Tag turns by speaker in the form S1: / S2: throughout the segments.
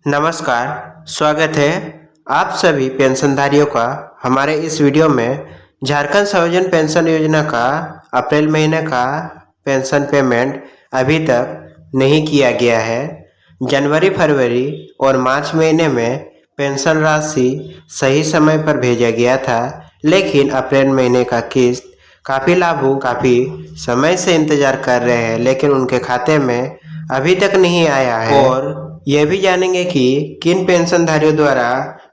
S1: नमस्कार, स्वागत है आप सभी पेंशनधारियों का हमारे इस वीडियो में। झारखंड सर्वजन पेंशन योजना का अप्रैल महीने का पेंशन पेमेंट अभी तक नहीं किया गया है। जनवरी, फरवरी और मार्च महीने में पेंशन राशि सही समय पर भेजा गया था, लेकिन अप्रैल महीने का किस्त काफ़ी लाभुक काफ़ी समय से इंतज़ार कर रहे हैं, लेकिन उनके खाते में अभी तक नहीं आया है। और ये भी जानेंगे कि किन पेंशनधारियों द्वारा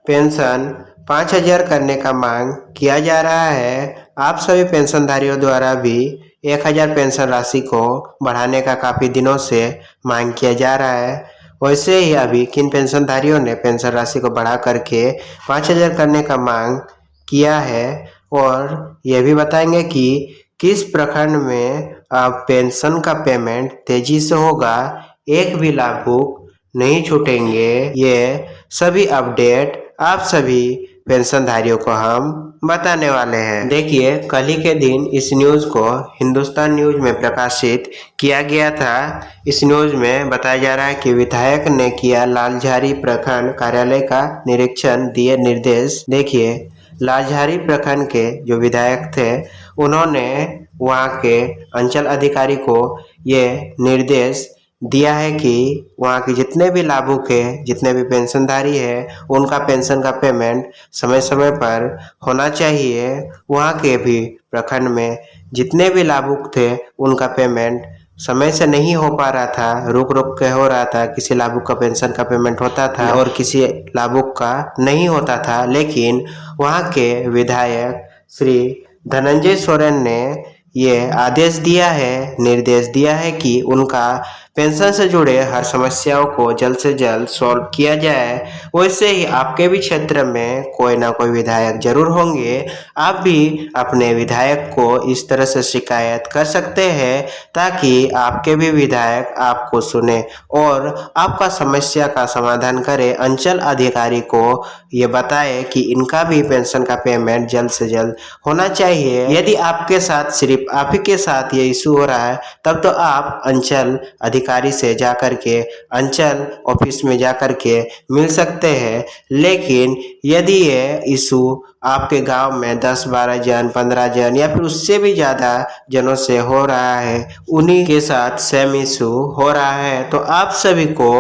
S1: पेंशन 5,000 करने का मांग किया जा रहा है। आप सभी पेंशनधारियों द्वारा भी 1,000 पेंशन राशि को बढ़ाने का काफ़ी दिनों से मांग किया जा रहा है। वैसे ही अभी किन पेंशनधारियों ने पेंशन राशि को बढ़ा करके 5,000 करने का मांग किया है, और ये भी बताएंगे कि किस प्रखंड में अब पेंशन का पेमेंट तेजी से होगा, एक भी लाभुक नहीं छूटेंगे। ये सभी अपडेट आप सभी पेंशनधारियों को हम बताने वाले हैं। देखिए, कल ही के दिन इस न्यूज़ को हिंदुस्तान न्यूज़ में प्रकाशित किया गया था। इस न्यूज़ में बताया जा रहा है कि विधायक ने किया लालझारी प्रखंड कार्यालय का निरीक्षण, दिए निर्देश। देखिए, लालझारी प्रखंड के जो विधायक थे, उन्होंने वहाँ के अंचल अधिकारी को ये निर्देश दिया है कि वहाँ के जितने भी लाभुक है, जितने भी पेंशनधारी है, उनका पेंशन का पेमेंट समय समय पर होना चाहिए। वहाँ के भी प्रखंड में जितने भी लाभुक थे, उनका पेमेंट समय से नहीं हो पा रहा था, रुक रुक के हो रहा था। किसी लाभुक का पेंशन का पेमेंट होता था और किसी लाभुक का नहीं होता था। लेकिन वहाँ के विधायक श्री धनंजय सोरेन ने ये आदेश दिया है, निर्देश दिया है कि उनका पेंशन से जुड़े हर समस्याओं को जल्द से जल्द सॉल्व किया जाए। वैसे ही आपके भी क्षेत्र में कोई ना कोई विधायक जरूर होंगे। आप भी अपने विधायक को इस तरह से शिकायत कर सकते हैं, ताकि आपके भी विधायक आपको सुने और आपका समस्या का समाधान करे। अंचल अधिकारी को ये बताए कि इनका भी पेंशन का पेमेंट जल्द से जल्द होना चाहिए। यदि आपके साथ, सिर्फ आप ही के साथ ये इशू हो रहा है, तब तो आप अंचल अधिकारी से जाकर के, अंचल ऑफिस में जाकर के मिल सकते हैं। लेकिन यदि ये इशू आपके गांव में 10-12 जन, 15 जन या फिर उससे भी ज़्यादा जनों से हो रहा है, उन्हीं के साथ सेम इशू हो रहा है, तो आप सभी को,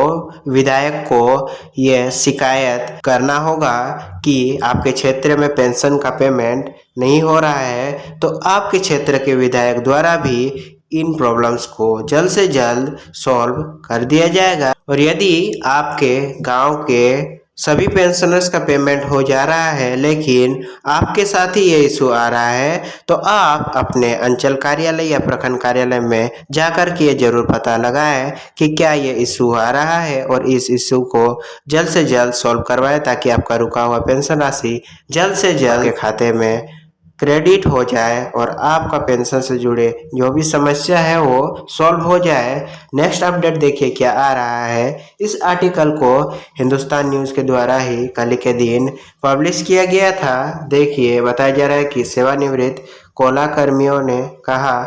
S1: विधायक को ये शिकायत करना होगा कि आपके क्षेत्र में पेंशन का पेमेंट नहीं हो रहा है। तो आपके क्षेत्र के विधायक द्वारा भी इन प्रॉब्लम्स को जल्द से जल्द सॉल्व कर दिया जाएगा। और यदि आपके गांव के सभी पेंशनर्स का पेमेंट हो जा रहा है, लेकिन आपके साथ ही ये इशू आ रहा है, तो आप अपने अंचल कार्यालय या प्रखंड कार्यालय में जाकर के ये जरूर पता लगाएं कि क्या ये इशू आ रहा है, और इस इशू को जल्द से जल्द सॉल्व करवाएं, ताकि आपका रुका हुआ पेंशन राशि जल्द से जल्द आपके खाते में क्रेडिट हो जाए और आपका पेंशन से जुड़े जो भी समस्या है वो सॉल्व हो जाए। नेक्स्ट अपडेट देखिए क्या आ रहा है। इस आर्टिकल को हिंदुस्तान न्यूज़ के द्वारा ही कल के दिन पब्लिश किया गया था। देखिए, बताया जा रहा है कि सेवानिवृत्त कोयला कर्मियों ने कहा,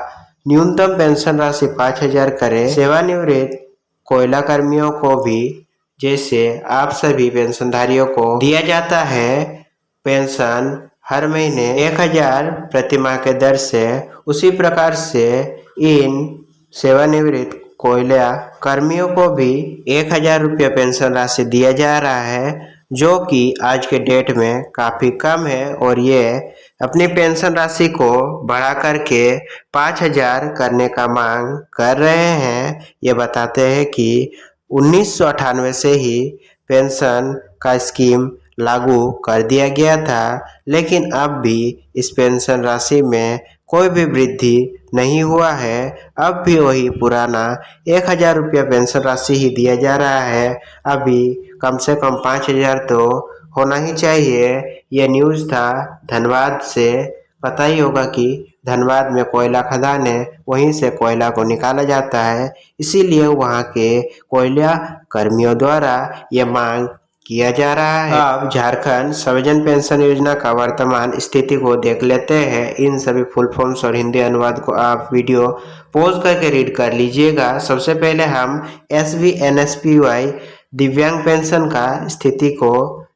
S1: न्यूनतम पेंशन राशि 5,000 करें। सेवानिवृत्त कोयला कर्मियों को भी जैसे आप सभी पेंशनधारियों को दिया जाता है पेंशन हर महीने 1,000 प्रति माह के दर से, उसी प्रकार से इन सेवानिवृत्त कोयला कर्मियों को भी 1,000 रुपये पेंशन राशि दिया जा रहा है, जो कि आज के डेट में काफ़ी कम है। और ये अपनी पेंशन राशि को बढ़ा करके 5,000 करने का मांग कर रहे हैं। ये बताते हैं कि 1998 से ही पेंशन का स्कीम लागू कर दिया गया था, लेकिन अब भी इस पेंशन राशि में कोई भी वृद्धि नहीं हुआ है। अब भी वही पुराना 1,000 रुपया पेंशन राशि ही दिया जा रहा है। अभी कम से कम 5,000 तो होना ही चाहिए। यह न्यूज़ था धनबाद से। पता ही होगा कि धनबाद में कोयला खदान है, वहीं से कोयला को निकाला जाता है, इसीलिए वहाँ के कोयला कर्मियों द्वारा ये मांग किया जा रहा है। अब झारखंड सर्वजन पेंशन योजना का वर्तमान स्थिति को देख लेते हैं। इन सभी फुल फॉर्म्स और हिंदी अनुवाद को आप वीडियो पॉज करके रीड कर लीजिएगा। सबसे पहले हम SVNSPY दिव्यांग पेंशन का स्थिति को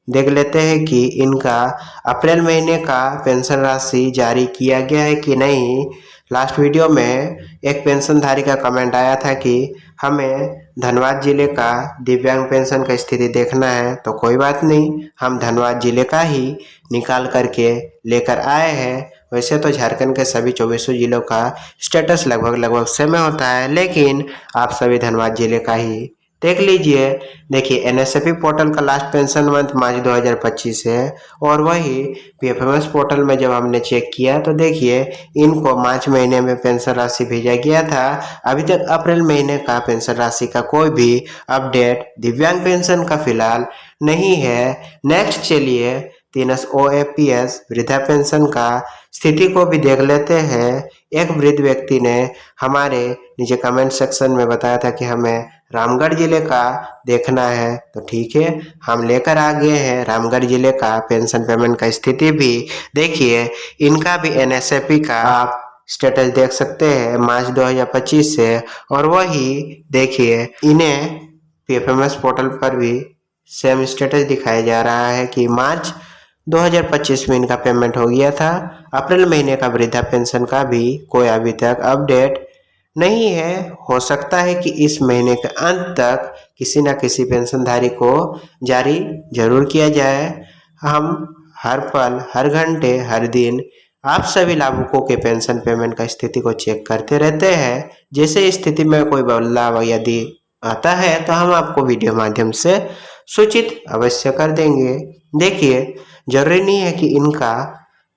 S1: देख लेते हैं कि इनका अप्रैल महीने का पेंशन राशि जारी किया गया है कि नहीं। लास्ट वीडियो में एक पेंशनधारी का कमेंट आया था कि हमें धनबाद जिले का दिव्यांग पेंशन का स्थिति देखना है, तो कोई बात नहीं, हम धनबाद जिले का ही निकाल करके लेकर आए हैं। वैसे तो झारखंड के सभी 24 जिलों का स्टेटस लगभग सेम होता है, लेकिन आप सभी धनबाद जिले का ही देख लीजिए। देखिए एनएसएपी पोर्टल का लास्ट पेंशन मंथ मार्च 2025 है, और वही पीएफएमएस पोर्टल में जब हमने चेक किया तो देखिए इनको मार्च महीने में पेंशन राशि भेजा गया था। अभी तक अप्रैल महीने का पेंशन राशि का कोई भी अपडेट दिव्यांग पेंशन का फिलहाल नहीं है। नेक्स्ट चलिए 3 OAPS वृद्धा पेंशन का स्थिति को भी देख लेते हैं। एक वृद्ध व्यक्ति ने हमारे नीचे कमेंट सेक्शन में बताया था कि हमें रामगढ़ जिले का देखना है, तो ठीक है, हम लेकर आ गए हैं रामगढ़ जिले का पेंशन पेमेंट का स्थिति भी। देखिए इनका भी एनएसएपी का आप स्टेटस देख सकते हैं मार्च 2025 से, और वही देखिए इन्हें पीएफएमएस पोर्टल पर भी सेम स्टेटस दिखाया जा रहा है कि मार्च 2025 में इनका पेमेंट हो गया था। अप्रैल महीने का वृद्धा पेंशन का भी कोई अभी तक अपडेट नहीं है। हो सकता है कि इस महीने के अंत तक किसी न किसी पेंशनधारी को जारी जरूर किया जाए। हम हर पल, हर घंटे, हर दिन आप सभी लाभुकों के पेंशन पेमेंट का स्थिति को चेक करते रहते हैं। जैसे स्थिति में कोई बदलाव यदि आता है तो हम आपको वीडियो माध्यम से सूचित अवश्य कर देंगे। देखिए जरूरी नहीं है कि इनका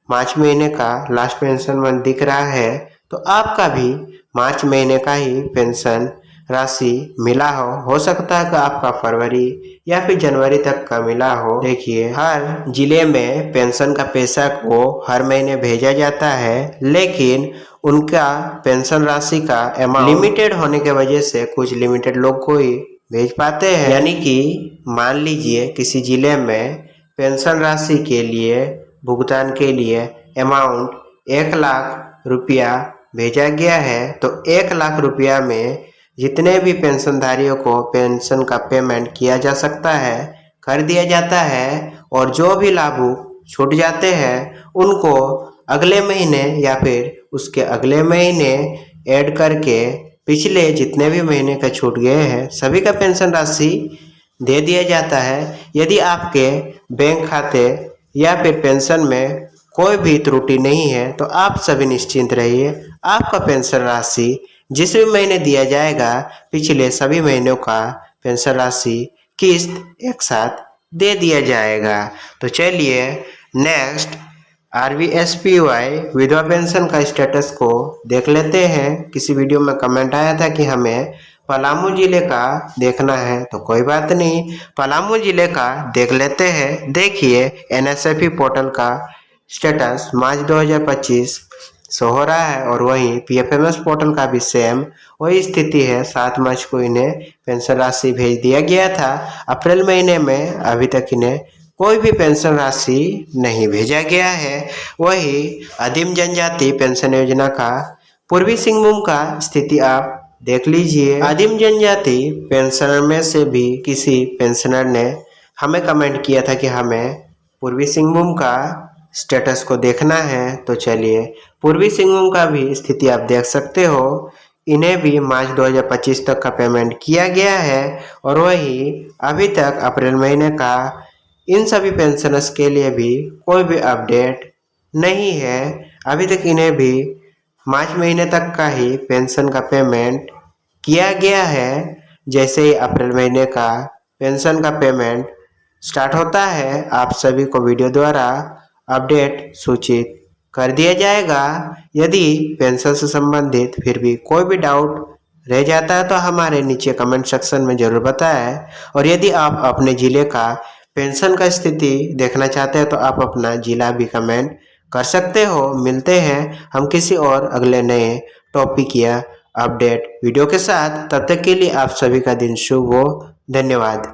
S1: मार्च महीने का लास्ट पेंशन मंथ दिख रहा है तो आपका भी मार्च महीने का ही पेंशन राशि मिला हो सकता है कि आपका फरवरी या फिर जनवरी तक का मिला हो। देखिए हर जिले में पेंशन का पैसा को हर महीने भेजा जाता है, लेकिन उनका पेंशन राशि का अमाउंट लिमिटेड होने के वजह से कुछ लिमिटेड लोग को ही भेज पाते हैं। यानी कि मान लीजिए किसी जिले में पेंशन राशि के लिए भुगतान के लिए अमाउंट 1 लाख रुपया भेजा गया है, तो 1 लाख रुपया में जितने भी पेंशनधारियों को पेंशन का पेमेंट किया जा सकता है कर दिया जाता है, और जो भी लाभुक छूट जाते हैं उनको अगले महीने या फिर उसके अगले महीने ऐड करके पिछले जितने भी महीने का छूट गए हैं सभी का पेंशन राशि दे दिया जाता है। यदि आपके बैंक खाते या फिर पेंशन में कोई भी त्रुटि नहीं है तो आप सभी निश्चिंत रहिए, आपका पेंशन राशि जिस भी महीने दिया जाएगा पिछले सभी महीनों का पेंशन राशि किस्त एक साथ दे दिया जाएगा। तो चलिए नेक्स्ट RVSPY विधवा पेंशन का स्टेटस को देख लेते हैं। किसी वीडियो में कमेंट आया था कि हमें पलामू जिले का देखना है, तो कोई बात नहीं, पलामू जिले का देख लेते हैं। देखिए NSFP पोर्टल का स्टेटस मार्च 2025 शो हो रहा है, और वहीं पीएफएमएस पोर्टल का भी सेम वही स्थिति है। 7 मार्च को इन्हें पेंशन राशि भेज दिया गया था। अप्रैल महीने में अभी तक इन्हें कोई भी पेंशन राशि नहीं भेजा गया है। वही आदिम जनजाति पेंशन योजना का पूर्वी सिंहभूम का स्थिति आप देख लीजिए। आदिम जनजाति पेंशनर में से भी किसी पेंशनर ने हमें कमेंट किया था कि हमें पूर्वी सिंहभूम का स्टेटस को देखना है, तो चलिए पूर्वी सिंहभूम का भी स्थिति आप देख सकते हो। इन्हें भी मार्च 2025 तक का पेमेंट किया गया है, और वही अभी तक अप्रैल महीने का इन सभी पेंशनर्स के लिए भी कोई भी अपडेट नहीं है। अभी तक इन्हें भी मार्च महीने तक का ही पेंशन का पेमेंट किया गया है। जैसे ही अप्रैल महीने का पेंशन का पेमेंट स्टार्ट होता है आप सभी को वीडियो द्वारा अपडेट सूचित कर दिया जाएगा। यदि पेंशन से संबंधित फिर भी कोई भी डाउट रह जाता है तो हमारे नीचे कमेंट सेक्शन में जरूर बताएं, और यदि आप अपने ज़िले का पेंशन का स्थिति देखना चाहते हैं तो आप अपना ज़िला भी कमेंट कर सकते हो। मिलते हैं हम किसी और अगले नए टॉपिक या अपडेट वीडियो के साथ। तब तक के लिए आप सभी का दिन शुभ हो। धन्यवाद।